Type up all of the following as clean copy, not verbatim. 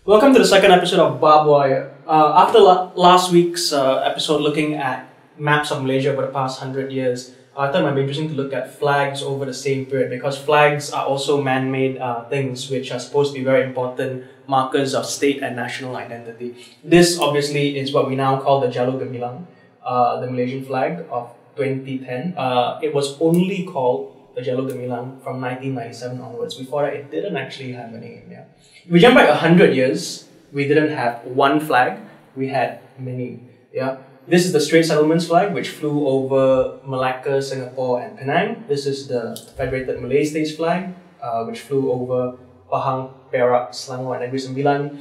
Welcome to the second episode of Barbed Wire. After last week's episode looking at maps of Malaysia over the past 100 years, I thought it might be interesting to look at flags over the same period because flags are also man-made things which are supposed to be very important markers of state and national identity. This obviously is what we now call the Jalur Gemilang, the Malaysian flag of 2010. It was only called the Jalur Gemilang from 1997 onwards. Before that, it didn't actually have a name. Yeah. If we jump back 100 years, we didn't have one flag, we had many. Yeah. This is the Strait Settlements flag, which flew over Malacca, Singapore, and Penang. This is the Federated Malay States flag, which flew over Pahang, Perak, Selangor, and Negeri Sembilan.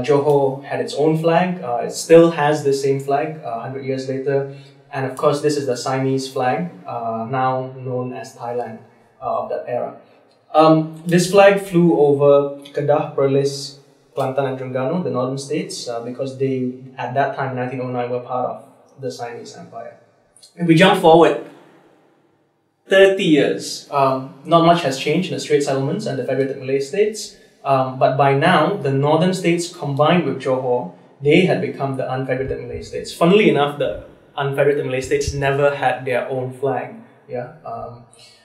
Johor had its own flag. It still has the same flag 100 years later. And of course, this is the Siamese flag, now known as Thailand of that era. This flag flew over Kedah, Perlis, Kelantan, and Terengganu, the northern states, because they, at that time, 1909, were part of the Siamese Empire. If we jump forward 30 years, not much has changed in the Strait Settlements and the Federated Malay States, but by now, the northern states combined with Johor, they had become the unfederated Malay States. Funnily enough, the unfederated Malay States never had their own flag. Yeah,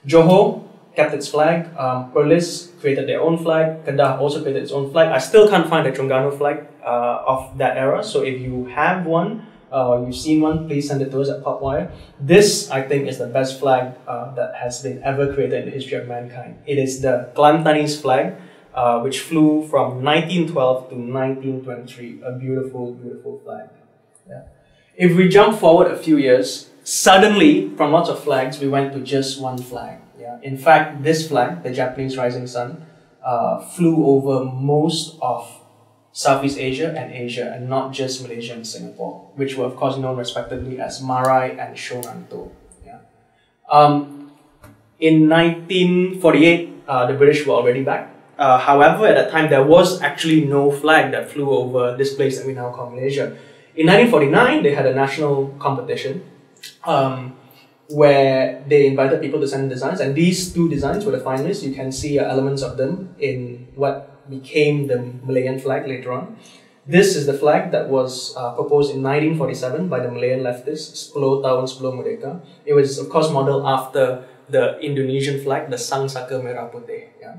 Johor kept its flag, Perlis created their own flag, Kedah also created its own flag. I still can't find a Terengganu flag of that era, so if you have one, you've seen one, please send it to us at Popwire. This, I think, is the best flag that has been ever created in the history of mankind. It is the Kelantanese flag, which flew from 1912 to 1923. A beautiful, beautiful flag. Yeah. If we jump forward a few years, suddenly, from lots of flags, we went to just one flag. Yeah. In fact, this flag, the Japanese Rising Sun, flew over most of Southeast Asia and Asia, and not just Malaysia and Singapore, which were of course known respectively as Marai and Shonanto. Yeah. In 1948, the British were already back. However, at that time, there was actually no flag that flew over this place that we now call Malaysia. In 1949, they had a national competition where they invited people to send designs, and these two designs were the finalists. You can see elements of them in what became the Malayan flag later on. This is the flag that was proposed in 1947 by the Malayan leftists, 10 Tahun Sebelum Merdeka. It was, of course, modeled after the Indonesian flag, the Sang Saka Merah Putih. Yeah.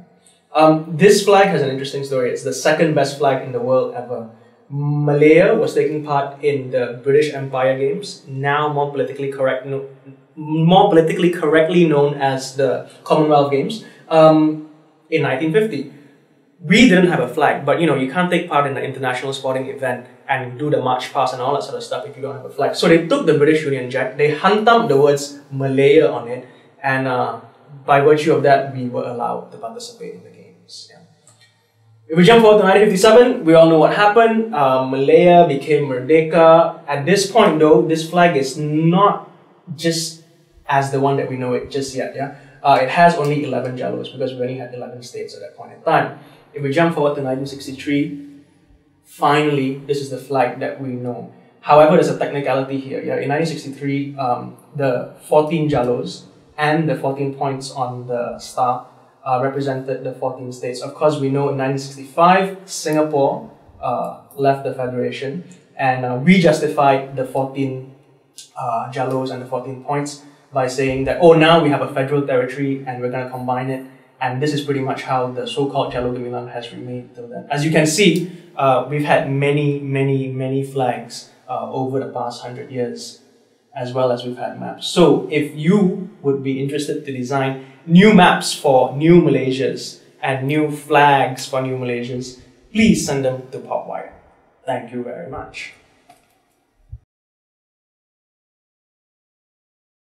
This flag has an interesting story. It's the second best flag in the world ever. Malaya was taking part in the British Empire Games, now more politically correctly known as the Commonwealth Games, in 1950. We didn't have a flag, but you can't take part in an international sporting event and do the march past and all that sort of stuff if you don't have a flag. So they took the British Union Jack, they hunted the words Malaya on it, and by virtue of that, we were allowed to participate in the games. Yeah. If we jump forward to 1957, we all know what happened. Malaya became Merdeka. At this point, though, this flag is not just as the one that we know it just yet. Yeah, it has only 11 Jalurs because we only had 11 states at that point in time. If we jump forward to 1963, finally, this is the flag that we know. However, there's a technicality here. Yeah, in 1963, the 14 Jalurs and the 14 points on the star represented the 14 states. Of course, we know in 1965, Singapore left the Federation, and we justified the 14 Jalurs and the 14 points by saying that, oh, now we have a federal territory and we're going to combine it. And this is pretty much how the so-called Jalur Gemilang has remained till then. As you can see, we've had many, many, many flags over the past 100 years, as well as we've had maps. So if you would be interested to design new maps for new Malaysias and new flags for new Malaysias, please send them to Popwire. Thank you very much.